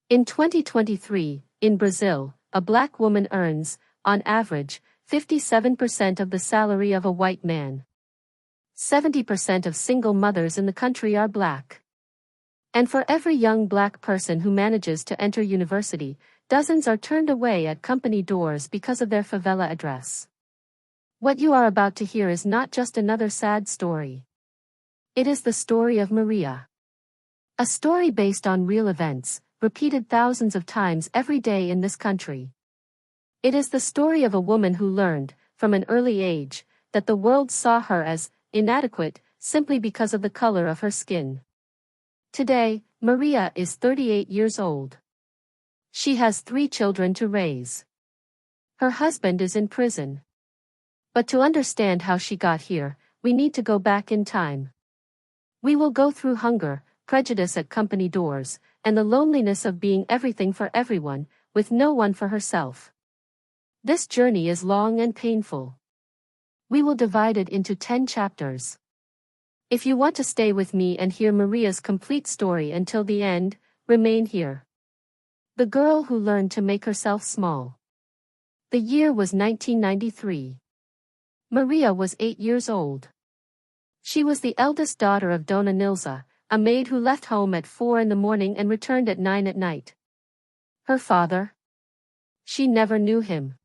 In 2023, in Brazil, a black woman earns, on average, 57% of the salary of a white man. 70% of single mothers in the country are black. And for every young black person who manages to enter university, dozens are turned away at company doors because of their favela address. What you are about to hear is not just another sad story. It is the story of Maria. A story based on real events, repeated thousands of times every day in this country. It is the story of a woman who learned, from an early age, that the world saw her as inadequate simply because of the color of her skin. Today, Maria is 38 years old. She has 3 children to raise. Her husband is in prison. But to understand how she got here, we need to go back in time. We will go through hunger, prejudice at company doors, and the loneliness of being everything for everyone, with no one for herself. This journey is long and painful. We will divide it into 10 chapters. If you want to stay with me and hear Maria's complete story until the end, remain here. The girl who learned to make herself small. The year was 1993. Maria was 8 years old. She was the eldest daughter of Dona Nilza, a maid who left home at 4 in the morning and returned at 9 at night. Her father? She never knew him.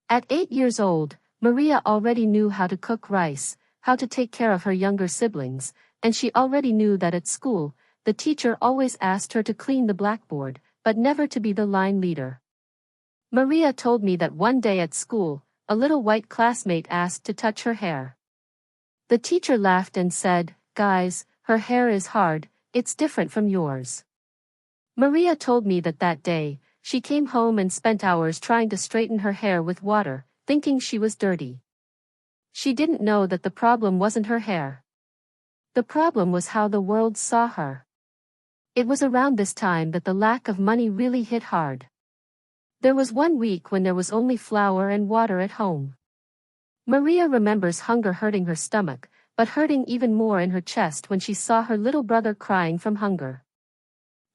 At 8 years old, Maria already knew how to cook rice, how to take care of her younger siblings, and she already knew that at school, the teacher always asked her to clean the blackboard, but never to be the line leader. Maria told me that one day at school, a little white classmate asked to touch her hair. The teacher laughed and said, "Guys, her hair is hard, it's different from yours." Maria told me that that day, she came home and spent hours trying to straighten her hair with water, thinking she was dirty. She didn't know that the problem wasn't her hair. The problem was how the world saw her. It was around this time that the lack of money really hit hard. There was one week when there was only flour and water at home. Maria remembers hunger hurting her stomach, but hurting even more in her chest when she saw her little brother crying from hunger.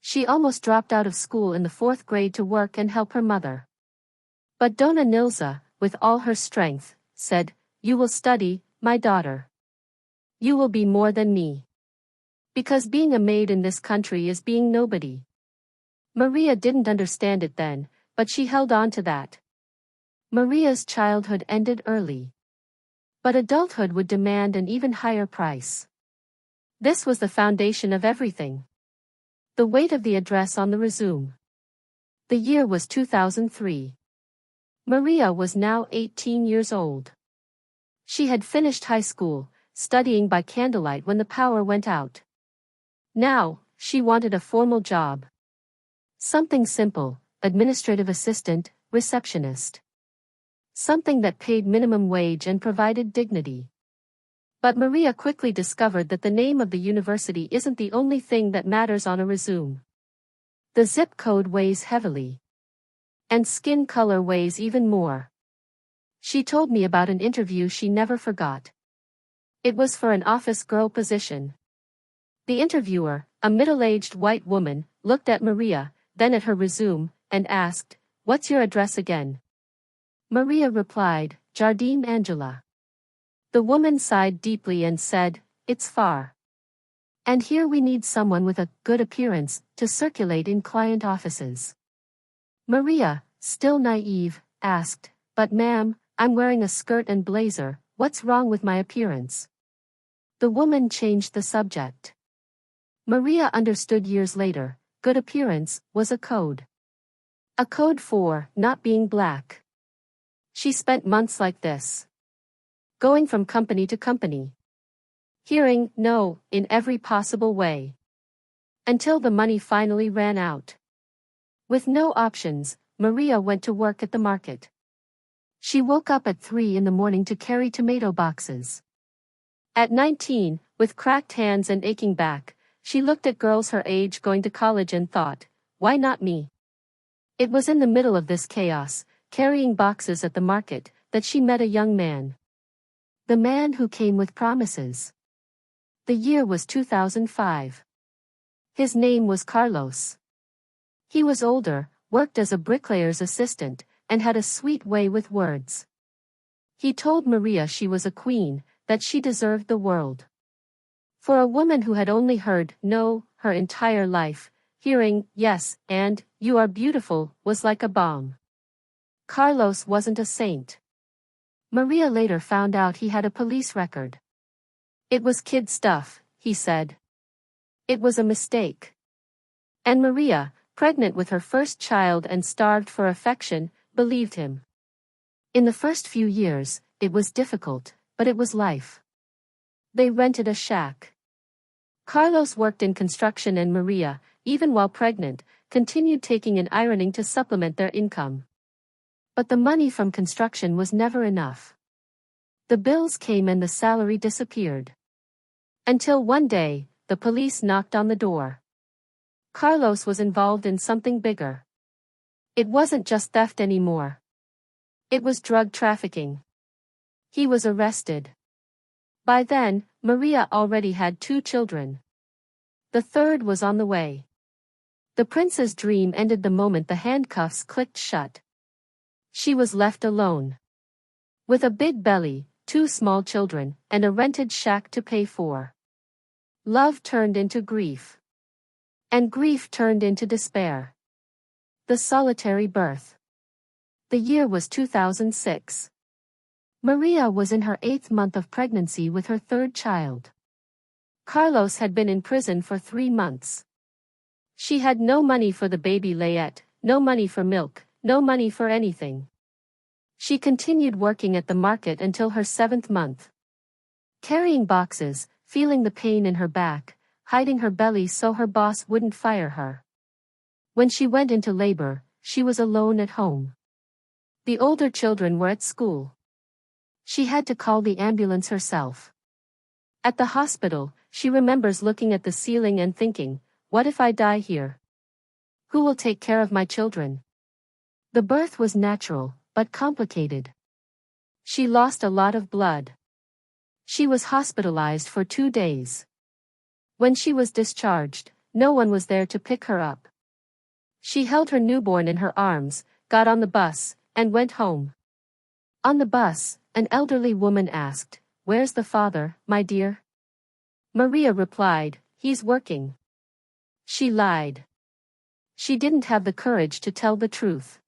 She almost dropped out of school in the 4th grade to work and help her mother. But Dona Nilza, with all her strength, said, "You will study, my daughter. You will be more than me. Because being a maid in this country is being nobody." Maria didn't understand it then, but she held on to that. Maria's childhood ended early. But adulthood would demand an even higher price. This was the foundation of everything. The weight of the address on the résumé. The year was 2003. Maria was now 18 years old. She had finished high school, studying by candlelight when the power went out. Now, she wanted a formal job. Something simple, administrative assistant, receptionist. Something that paid minimum wage and provided dignity. But Maria quickly discovered that the name of the university isn't the only thing that matters on a résumé. The zip code weighs heavily. And skin color weighs even more. She told me about an interview she never forgot. It was for an office girl position. The interviewer, a middle-aged white woman, looked at Maria, then at her résumé, and asked, "What's your address again?" Maria replied, "Jardim Angela." The woman sighed deeply and said, "It's far. And here we need someone with a good appearance to circulate in client offices." Maria, still naive, asked, "But ma'am, I'm wearing a skirt and blazer, what's wrong with my appearance?" The woman changed the subject. Maria understood years later, good appearance was a code. A code for not being black. She spent months like this. Going from company to company. Hearing no in every possible way. Until the money finally ran out. With no options, Maria went to work at the market. She woke up at 3 in the morning to carry tomato boxes. At 19, with cracked hands and aching back, she looked at girls her age going to college and thought, "Why not me?" It was in the middle of this chaos, carrying boxes at the market, that she met a young man. The man who came with promises. The year was 2005. His name was Carlos. He was older, worked as a bricklayer's assistant, and had a sweet way with words. He told Maria she was a queen, that she deserved the world. For a woman who had only heard "no" her entire life, hearing "yes" and "you are beautiful" was like a balm. Carlos wasn't a saint. Maria later found out he had a police record. It was kid stuff, he said. It was a mistake. And Maria, pregnant with her first child and starved for affection, believed him. In the first few years, it was difficult, but it was life. They rented a shack. Carlos worked in construction and Maria, even while pregnant, continued taking and ironing to supplement their income. But the money from construction was never enough. The bills came and the salary disappeared. Until one day, the police knocked on the door. Carlos was involved in something bigger. It wasn't just theft anymore. It was drug trafficking. He was arrested. By then, Maria already had 2 children. The third was on the way. The prince's dream ended the moment the handcuffs clicked shut. She was left alone. With a big belly, 2 small children, and a rented shack to pay for. Love turned into grief. And grief turned into despair. The solitary birth. The year was 2006. Maria was in her 8th month of pregnancy with her 3rd child. Carlos had been in prison for 3 months. She had no money for the baby layette, no money for milk, no money for anything. She continued working at the market until her 7th month. Carrying boxes, feeling the pain in her back, hiding her belly so her boss wouldn't fire her. When she went into labor, she was alone at home. The older children were at school. She had to call the ambulance herself. At the hospital, she remembers looking at the ceiling and thinking, what if I die here? Who will take care of my children? The birth was natural, but complicated. She lost a lot of blood. She was hospitalized for 2 days. When she was discharged, no one was there to pick her up. She held her newborn in her arms, got on the bus, and went home. On the bus, an elderly woman asked, "Where's the father, my dear?" Maria replied, "He's working." She lied. She didn't have the courage to tell the truth.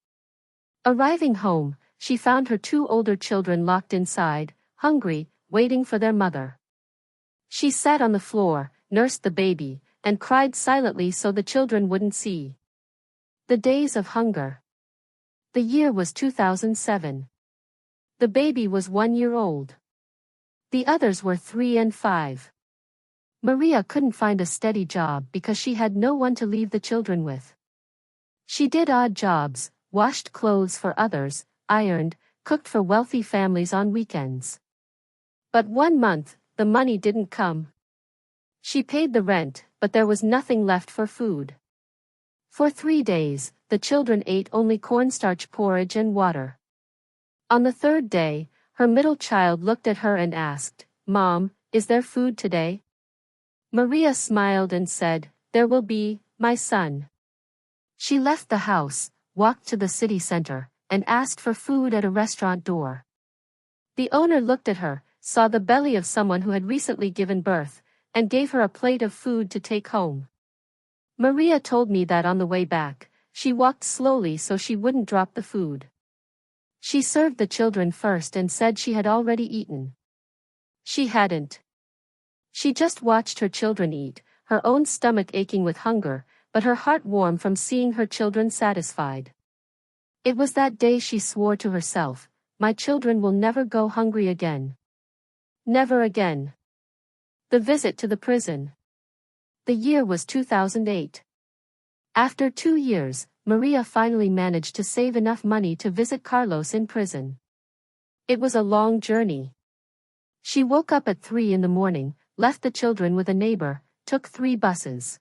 Arriving home, she found her 2 older children locked inside, hungry, waiting for their mother. She sat on the floor, nursed the baby, and cried silently so the children wouldn't see. The days of hunger. The year was 2007. The baby was 1 year old. The others were 3 and 5. Maria couldn't find a steady job because she had no one to leave the children with. She did odd jobs, washed clothes for others, ironed, cooked for wealthy families on weekends. But 1 month, the money didn't come. She paid the rent, but there was nothing left for food. For 3 days, the children ate only cornstarch porridge and water. On the 3rd day, her middle child looked at her and asked, "Mom, is there food today?" Maria smiled and said, "There will be, my son." She left the house, walked to the city center, and asked for food at a restaurant door. The owner looked at her, saw the belly of someone who had recently given birth, and gave her a plate of food to take home. Maria told me that on the way back, she walked slowly so she wouldn't drop the food. She served the children first and said she had already eaten. She hadn't. She just watched her children eat, her own stomach aching with hunger, but her heart warm from seeing her children satisfied. It was that day she swore to herself, "My children will never go hungry again. Never again." The visit to the prison. The year was 2008. After 2 years, Maria finally managed to save enough money to visit Carlos in prison. It was a long journey. She woke up at 3 in the morning, left the children with a neighbor, took 3 buses.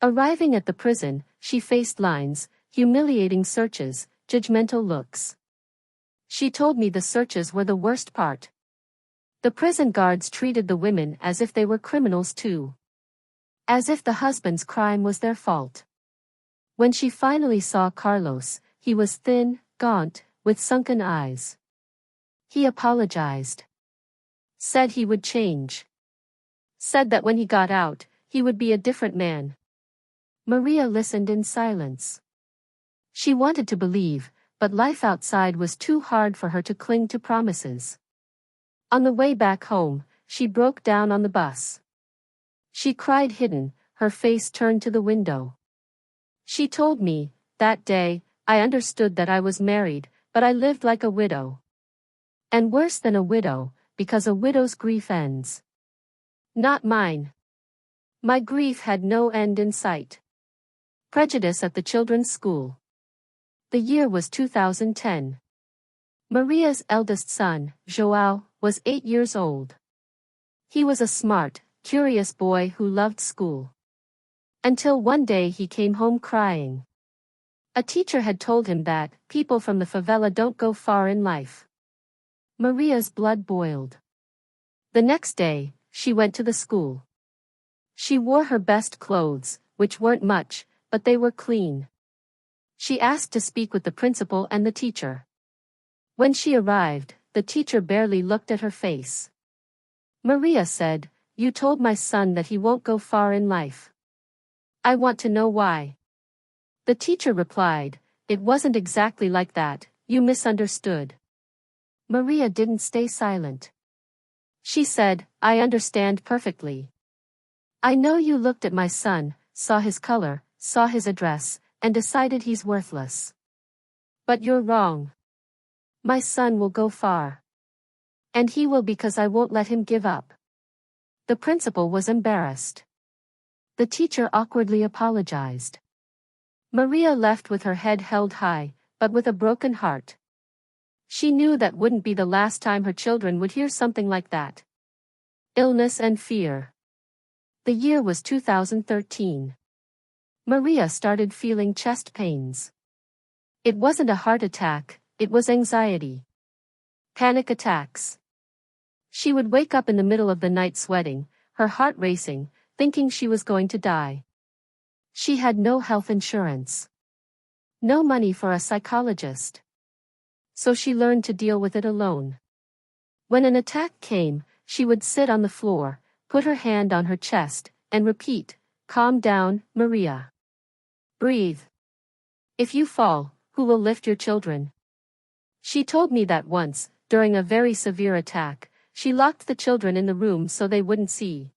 Arriving at the prison, she faced lines, humiliating searches, judgmental looks. She told me the searches were the worst part. The prison guards treated the women as if they were criminals too. As if the husband's crime was their fault. When she finally saw Carlos, he was thin, gaunt, with sunken eyes. He apologized. Said he would change. Said that when he got out, he would be a different man. Maria listened in silence. She wanted to believe, but life outside was too hard for her to cling to promises. On the way back home, she broke down on the bus. She cried hidden, her face turned to the window. She told me, that day, I understood that I was married, but I lived like a widow. And worse than a widow, because a widow's grief ends. Not mine. My grief had no end in sight. Prejudice at the children's school. The year was 2010. Maria's eldest son, João, was 8 years old. He was a smart, curious boy who loved school. Until one day he came home crying. A teacher had told him that people from the favela don't go far in life. Maria's blood boiled. The next day, she went to the school. She wore her best clothes, which weren't much, but they were clean. She asked to speak with the principal and the teacher. When she arrived, the teacher barely looked at her face. Maria said, "You told my son that he won't go far in life. I want to know why." The teacher replied, "It wasn't exactly like that, you misunderstood." Maria didn't stay silent. She said, "I understand perfectly. I know you looked at my son, saw his color, saw his address, and decided he's worthless. But you're wrong. My son will go far. And he will because I won't let him give up." The principal was embarrassed. The teacher awkwardly apologized. Maria left with her head held high, but with a broken heart. She knew that wouldn't be the last time her children would hear something like that. Illness and fear. The year was 2013. Maria started feeling chest pains. It wasn't a heart attack, it was anxiety. Panic attacks. She would wake up in the middle of the night sweating, her heart racing, thinking she was going to die. She had no health insurance. No money for a psychologist. So she learned to deal with it alone. When an attack came, she would sit on the floor, put her hand on her chest, and repeat, "Calm down, Maria. Breathe. If you fall, who will lift your children?" She told me that once, during a very severe attack, she locked the children in the room so they wouldn't see.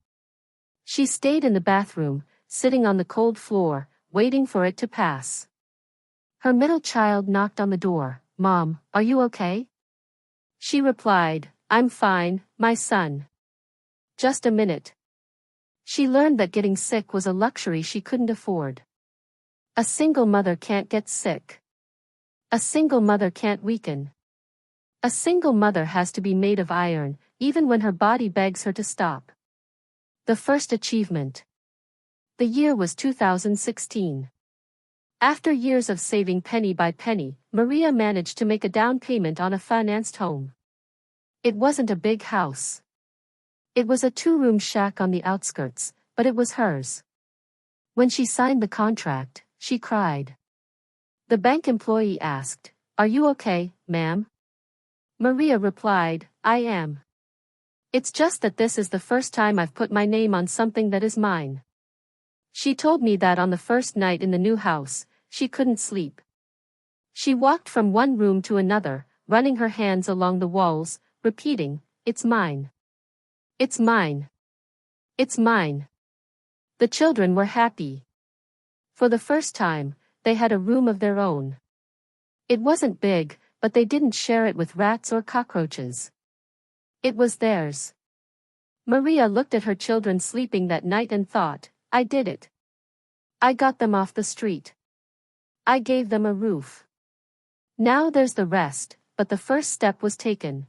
She stayed in the bathroom, sitting on the cold floor, waiting for it to pass. Her middle child knocked on the door. "Mom, are you okay?" She replied, "I'm fine, my son. Just a minute." She learned that getting sick was a luxury she couldn't afford. A single mother can't get sick. A single mother can't weaken. A single mother has to be made of iron, even when her body begs her to stop. The first achievement. The year was 2016. After years of saving penny by penny, Maria managed to make a down payment on a financed home. It wasn't a big house. It was a 2-room shack on the outskirts, but it was hers. When she signed the contract, she cried. The bank employee asked, "Are you okay, ma'am?" Maria replied, "I am. It's just that this is the first time I've put my name on something that is mine." She told me that on the first night in the new house, she couldn't sleep. She walked from one room to another, running her hands along the walls, repeating, "It's mine. It's mine. It's mine." The children were happy. For the first time, they had a room of their own. It wasn't big, but they didn't share it with rats or cockroaches. It was theirs. Maria looked at her children sleeping that night and thought, "I did it. I got them off the street. I gave them a roof. Now there's the rest," but the first step was taken.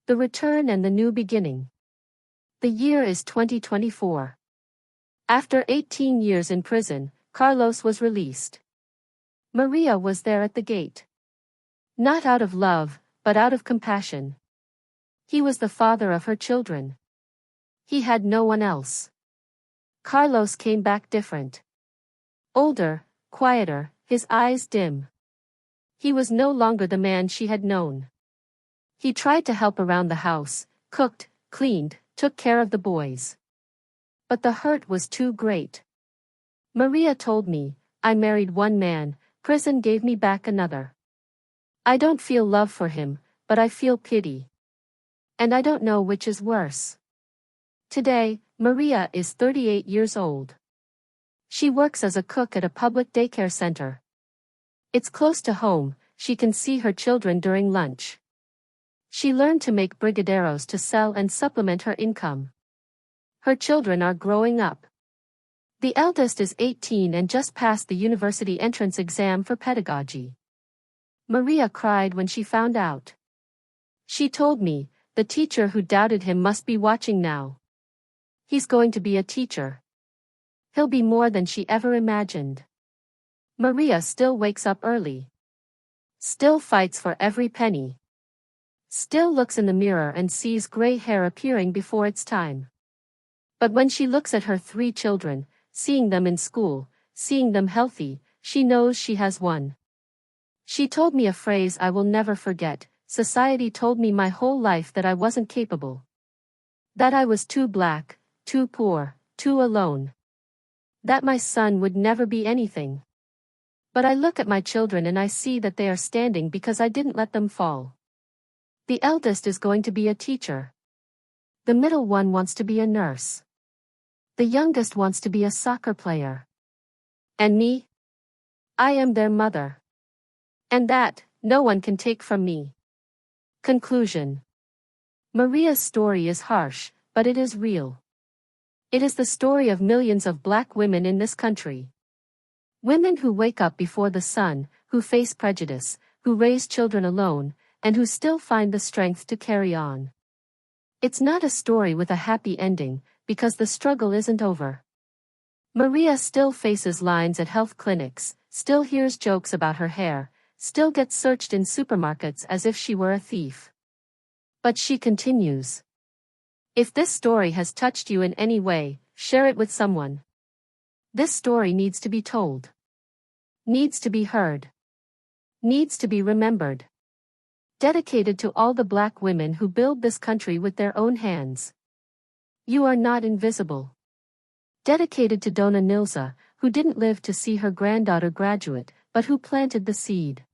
The return and the new beginning. The year is 2024. After 18 years in prison, Carlos was released. Maria was there at the gate. Not out of love, but out of compassion. He was the father of her children. He had no one else. Carlos came back different. Older, quieter, his eyes dim. He was no longer the man she had known. He tried to help around the house, cooked, cleaned, took care of the boys. But the hurt was too great. Maria told me, I married one man, prison gave me back another. I don't feel love for him, but I feel pity. And I don't know which is worse. Today, Maria is 38 years old. She works as a cook at a public daycare center. It's close to home, she can see her children during lunch. She learned to make brigadeiros to sell and supplement her income. Her children are growing up. The eldest is 18 and just passed the university entrance exam for pedagogy. Maria cried when she found out. She told me, the teacher who doubted him must be watching now. He's going to be a teacher. He'll be more than she ever imagined. Maria still wakes up early. Still fights for every penny. Still looks in the mirror and sees gray hair appearing before its time. But when she looks at her 3 children, seeing them in school, seeing them healthy, she knows she has won. She told me a phrase I will never forget, society told me my whole life that I wasn't capable. That I was too black, too poor, too alone. That my son would never be anything. But I look at my children and I see that they are standing because I didn't let them fall. The eldest is going to be a teacher. The middle one wants to be a nurse. The youngest wants to be a soccer player. And me? I am their mother. And that, no one can take from me. Conclusion. Maria's story is harsh, but it is real. It is the story of millions of black women in this country. Women who wake up before the sun, who face prejudice, who raise children alone, and who still find the strength to carry on. It's not a story with a happy ending, because the struggle isn't over. Maria still faces lines at health clinics, still hears jokes about her hair, still gets searched in supermarkets as if she were a thief. But she continues. If this story has touched you in any way, share it with someone. This story needs to be told. Needs to be heard. Needs to be remembered. Dedicated to all the black women who build this country with their own hands. You are not invisible. Dedicated to Dona Nilza, who didn't live to see her granddaughter graduate, but who planted the seed.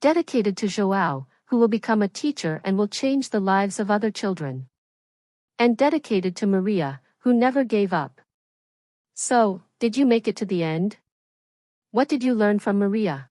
Dedicated to João, who will become a teacher and will change the lives of other children. And dedicated to Maria, who never gave up. So, did you make it to the end? What did you learn from Maria?